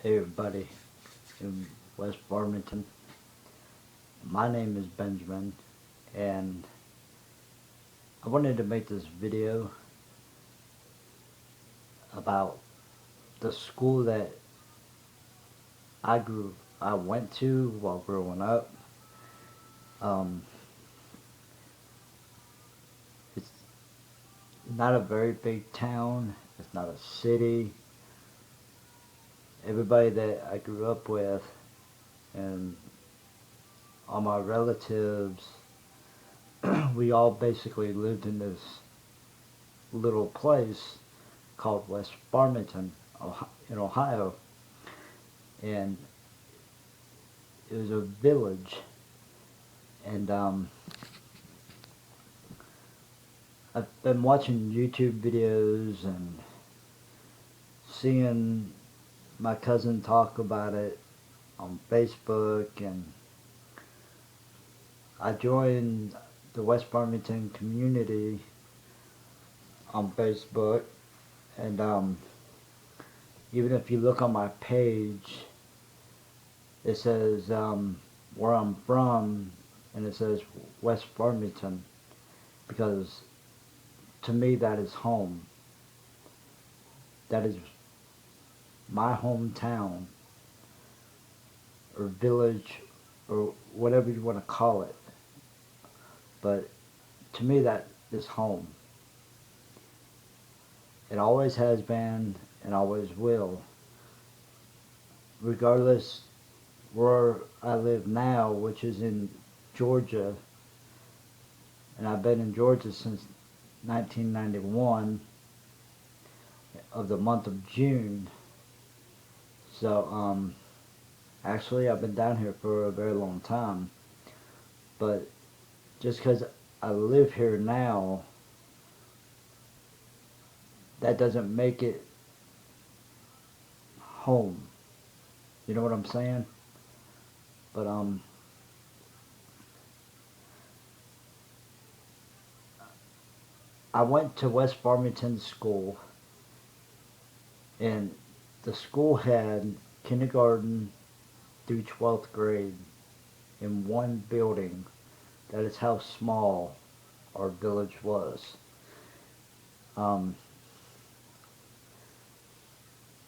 Hey everybody in West Farmington. My name is Benjamin and I wanted to make this video about the school that I went to while growing up. Um, it's not a very big town. It's not a city. Everybody that I grew up with and all my relatives, we all basically lived in this little place called West Farmington in Ohio, and it was a village. And I've been watching YouTube videos and seeing my cousin talk about it on Facebook, and I joined the West Farmington community on Facebook. And even if you look on my page, it says where I'm from, and it says West Farmington, because to me that is home. That is my hometown or village or whatever you want to call it. But to me that is home. It always has been and always will. Regardless where I live now, which is in Georgia, and I've been in Georgia since 1991 of the month of June. So actually I've been down here for a very long time. But just because I live here now, that doesn't make it home. You know what I'm saying? But I went to West Farmington School, and the school had kindergarten through 12th grade in one building. That is how small our village was. Um,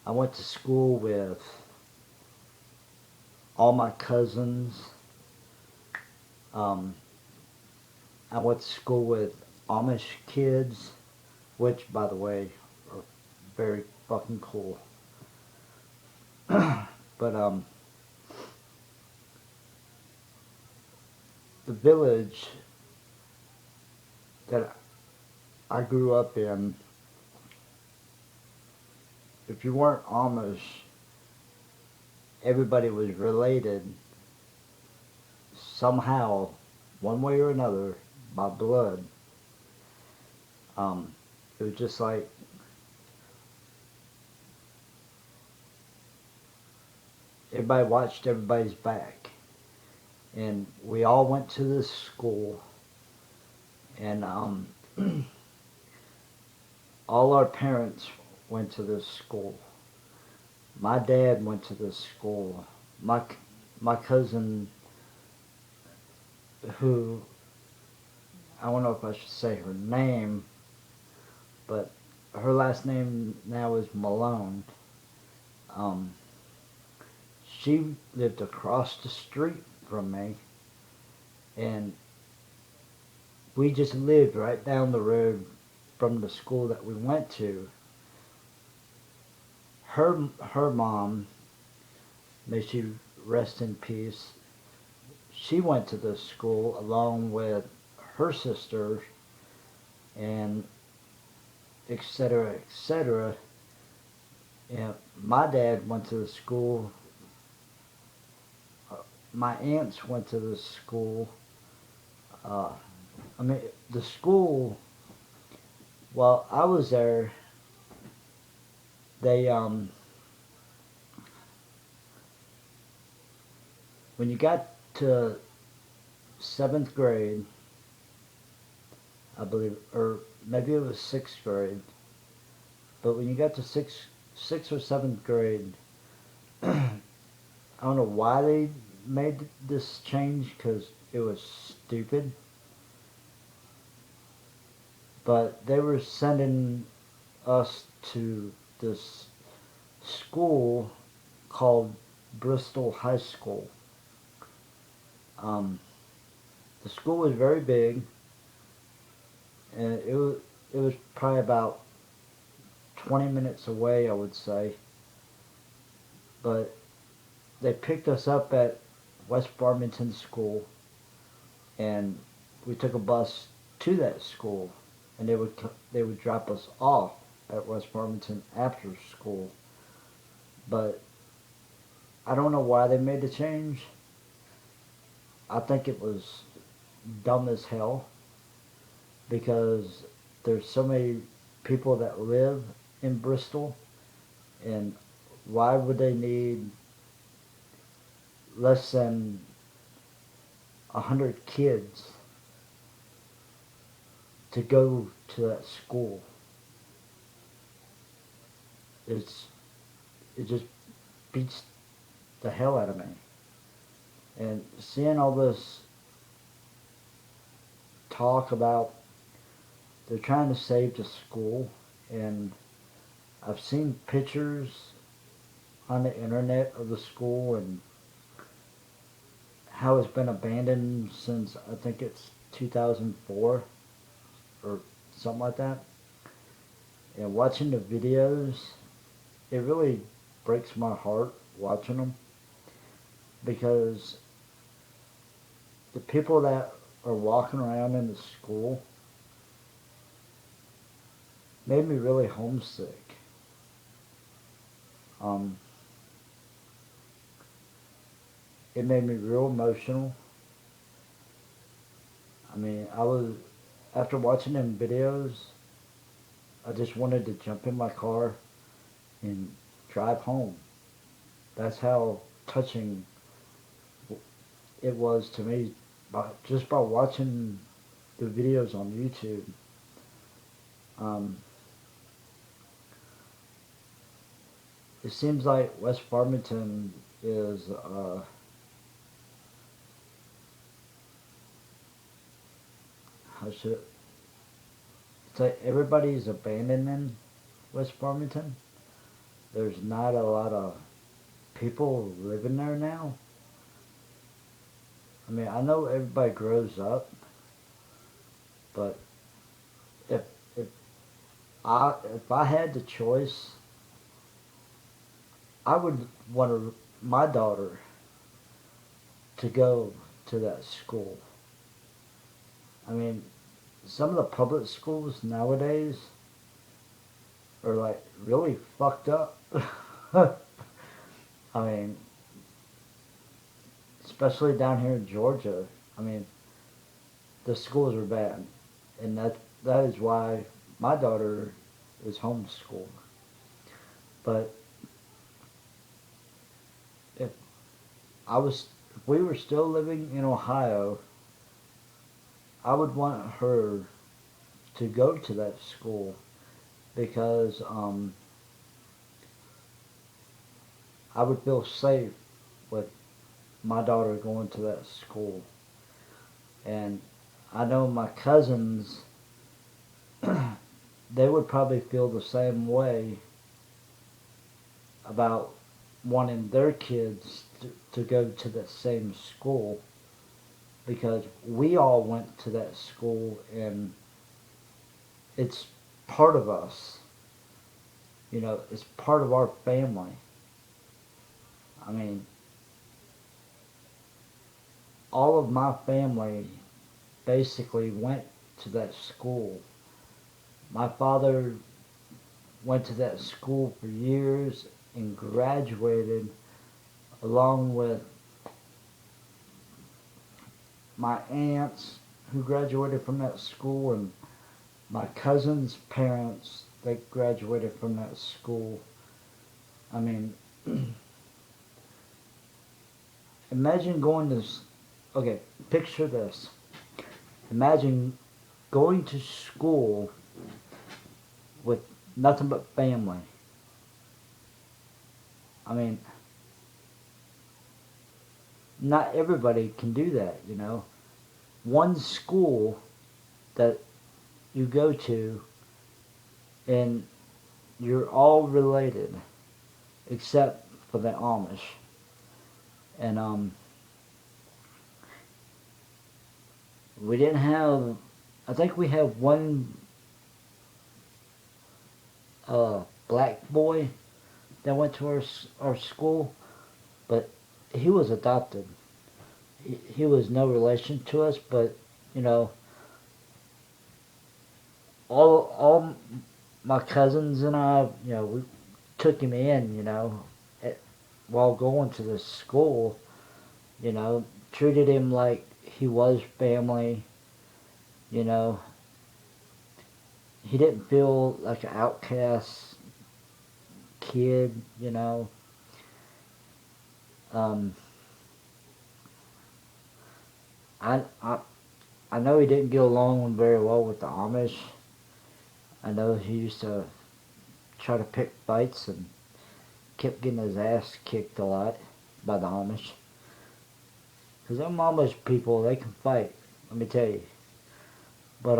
I went to school with all my cousins. Um, I went to school with Amish kids, which, by the way, are very fucking cool. But the village that I grew up in, if you weren't Amish, everybody was related somehow, one way or another, by blood. It was just like everybody watched everybody's back. And we all went to this school, and all our parents went to this school. My dad went to this school. My cousin, who, I don't know if I should say her name, but her last name now is Malone. Um, she lived across the street from me, and we just lived right down the road from the school that we went to. Her mom, may she rest in peace, she went to this school along with her sister, and etc., etc. And my dad went to the school. My aunts went to the school. Uh, I mean, the school, while I was there, they, when you got to 7th grade, I believe, or maybe it was 6th grade, but when you got to 6th or 7th grade, I don't know why they made this change because it was stupid. But they were sending us to this school called Bristol High School. Um, the school was very big, and it was probably about 20 minutes away, I would say. But they picked us up at West Farmington School, and we took a bus to that school, and they would drop us off at West Farmington after school. But I don't know why they made the change. I think it was dumb as hell because there's so many people that live in Bristol, and why would they need less than 100 kids to go to that school? It's it just beats the hell out of me. And seeing all this talk about they're trying to save the school, and I've seen pictures on the internet of the school and how it's been abandoned since I think it's 2004 or something like that. And watching the videos, it really breaks my heart watching them because the people that are walking around in the school made me really homesick. Um, it made me real emotional. I mean, after watching them videos, I just wanted to jump in my car and drive home. That's how touching it was to me, just by watching the videos on YouTube. Um, it seems like West Farmington is how should it's like everybody's abandoning West Farmington. There's not a lot of people living there now. I mean, I know everybody grows up, but if if if I had the choice, I would want my daughter to go to that school. I mean, some of the public schools nowadays are like really fucked up. I mean, especially down here in Georgia. I mean, the schools are bad, and that is why my daughter is homeschooled. But if if we were still living in Ohio, I would want her to go to that school because I would feel safe with my daughter going to that school. And I know my cousins, they would probably feel the same way about wanting their kids to go to the same school because we all went to that school and it's part of us. You know, it's part of our family. I mean, all of my family basically went to that school. My father went to that school for years and graduated along with my aunts who graduated from that school and my cousin's parents that graduated from that school. I mean, imagine going to, okay, picture this. Imagine going to school with nothing but family. I mean, not everybody can do that, you know. One school that you go to and you're all related except for the Amish. And we didn't have, I think we have one black boy that went to our school, but he was adopted. He was no relation to us, but you know, all my cousins and I, you know, we took him in, you know, at, while going to the school, you know, treated him like he was family, you know. He didn't feel like an outcast kid, you know. Um, I, I I know he didn't get along very well with the Amish. I know he used to try to pick fights and kept getting his ass kicked a lot by the Amish. Because them Amish people, they can fight, let me tell you. But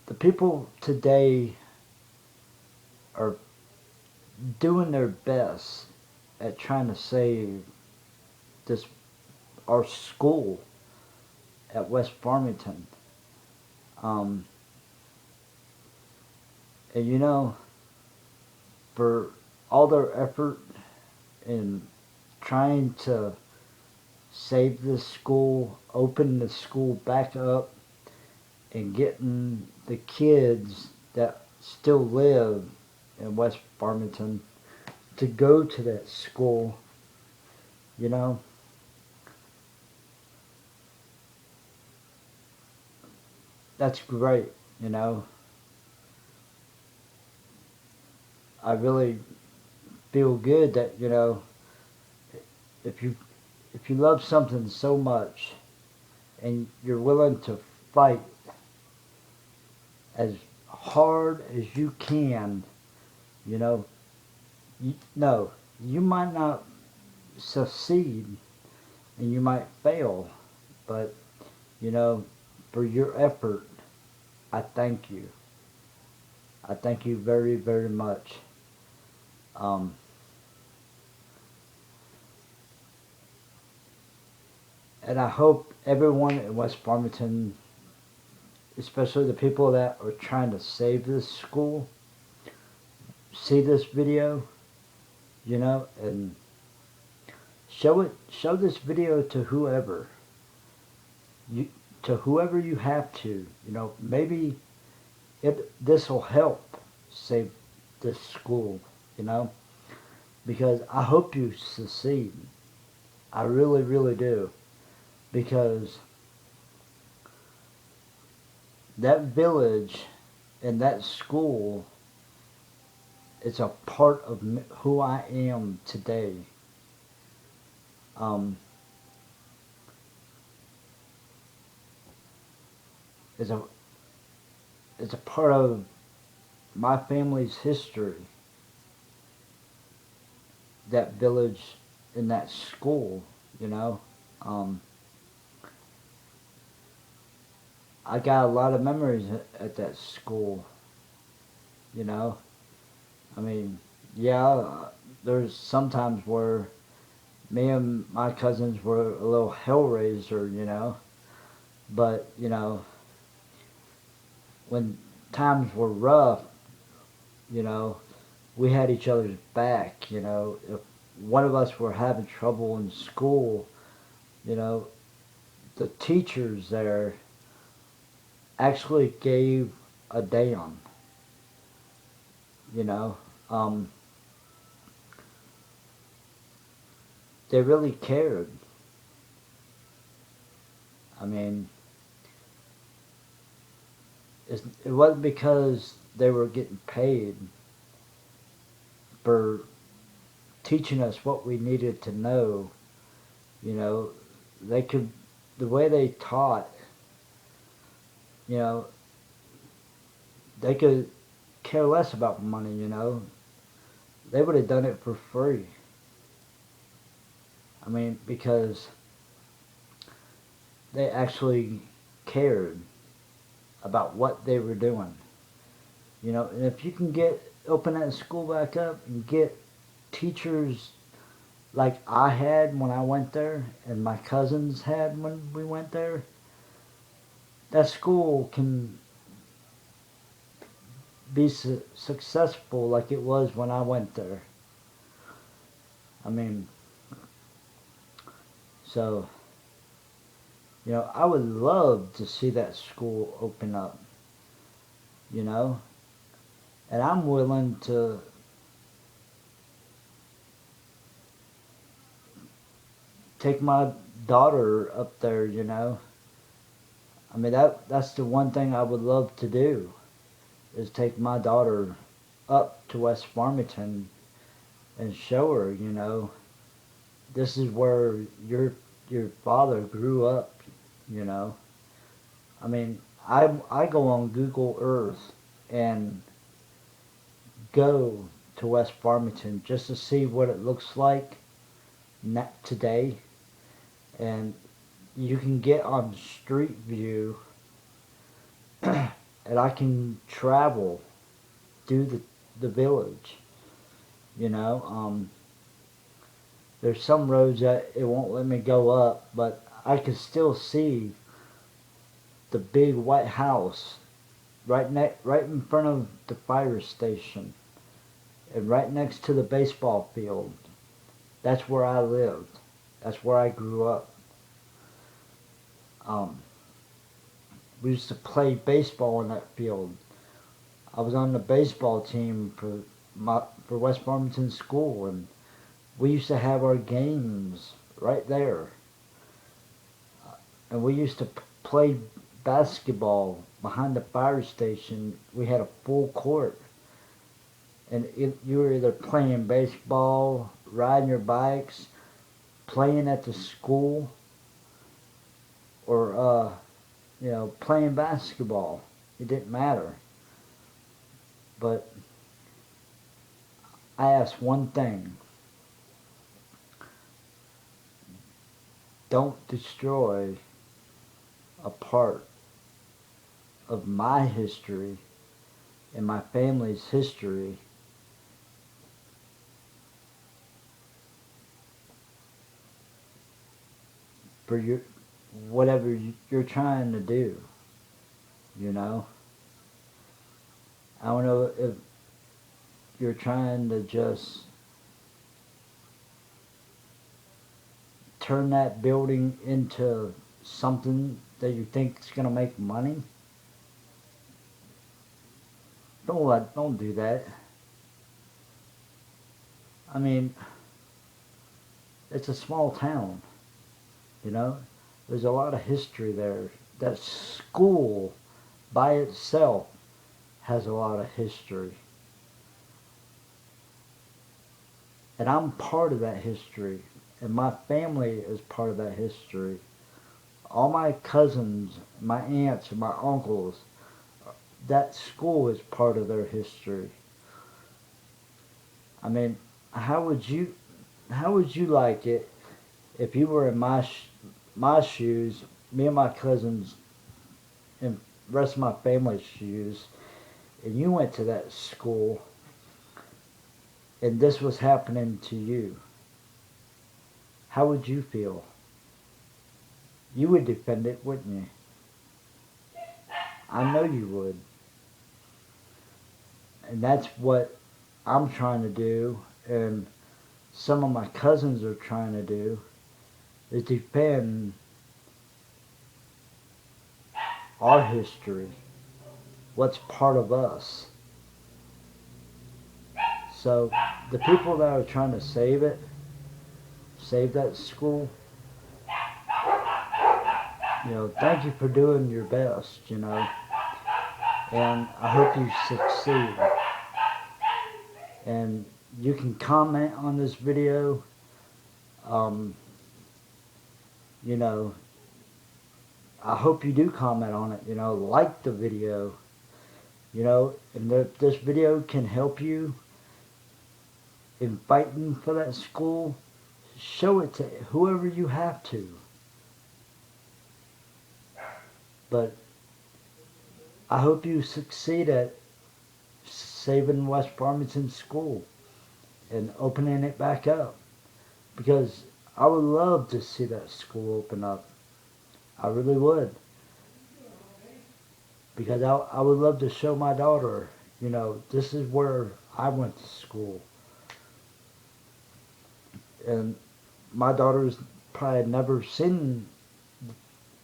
the people today are doing their best at trying to save this our school at West Farmington. Um, and you know, for all their effort in trying to save this school, open the school back up, and getting the kids that still live in West Farmington to go to that school, you know, that's great, you know. I really feel good that, you know, if you if you love something so much and you're willing to fight as hard as you can, you know, no, you might not succeed and you might fail, but you know, for your effort, I thank you. I thank you very, very much. Um, and I hope everyone in West Farmington, especially the people that are trying to save this school, see this video, you know, and show this video to whoever you, to whoever you have to, you know, maybe this will help save this school, you know, because I hope you succeed. I really, really do, because that village and that school is a part of who I am today. Um, it's a it's a part of my family's history. That village and that school, you know. Um, I got a lot of memories at that school, you know. I mean, yeah, there's sometimes where me and my cousins were a little hellraiser, you know. But, you know, when times were rough, you know, we had each other's back, you know. If one of us were having trouble in school, you know, the teachers there actually gave a damn, you know. Um, they really cared. I mean, it wasn't because they were getting paid for teaching us what we needed to know. You know, they could, the way they taught, you know, they could care less about money, you know. They would have done it for free, I mean, because they actually cared about what they were doing. You know, and if you can open that school back up and get teachers like I had when I went there and my cousins had when we went there, that school can be successful like it was when I went there. I mean, so, you know, I would love to see that school open up, you know, and I'm willing to take my daughter up there, you know. I mean, that's the one thing I would love to do is take my daughter up to West Farmington and show her, you know, this is where your father grew up, you know. I mean, I go on Google Earth and go to West Farmington just to see what it looks like today, and you can get on Street View, and I can travel through the village. You know, there's some roads that it won't let me go up, but I can still see the big white house right in front of the fire station, and right next to the baseball field. That's where I lived. That's where I grew up. Um, we used to play baseball in that field. I was on the baseball team for West Farmington School, and we used to have our games right there. And we used to play basketball behind the fire station. We had a full court, and you were either playing baseball, riding your bikes, playing at the school, or you know, playing basketball. It didn't matter. But I asked one thing: don't destroy a part of my history and my family's history for your whatever you're trying to do. You know, I don't know if you're trying to just turn that building into something that you think is going to make money. Don't do that. I mean, it's a small town, you know. There's a lot of history there. That school by itself has a lot of history. And I'm part of that history. And my family is part of that history. All my cousins, my aunts, and my uncles, that school is part of their history. I mean, how would you like it if you were in my shoes, me and my cousins, and the rest of my family's shoes, and you went to that school, and this was happening to you? How would you feel? You would defend it, wouldn't you? I know you would. And that's what I'm trying to do, and some of my cousins are trying to do, is defend our history, what's part of us. So the people that are trying to save that school, you know, thank you for doing your best, you know, and I hope you succeed. And you can comment on this video. You know, I hope you do comment on it, you know, like the video, you know, and if this video can help you in fighting for that school, show it to whoever you have to. But I hope you succeed at saving West Farmington School and opening it back up, because I would love to see that school open up. I really would, because I would love to show my daughter, this is where I went to school. And my daughter's probably never seen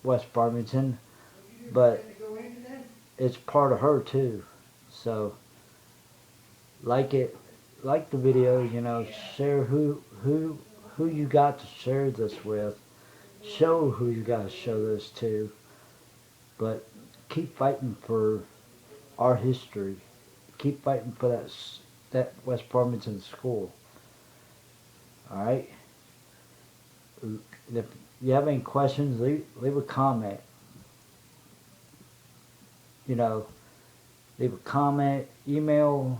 West Farmington, but it's part of her too. So like it, like the video, share who you got to share this with. Show who you got to show this to. But keep fighting for our history. Keep fighting for that West Farmington school. All right. If you have any questions, leave a comment. Leave a comment, email.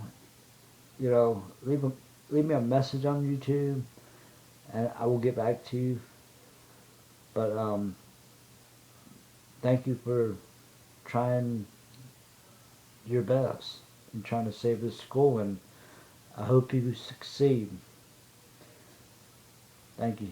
Leave me a message on YouTube, and I will get back to you. But thank you for trying your best and trying to save this school, and I hope you succeed. Thank you.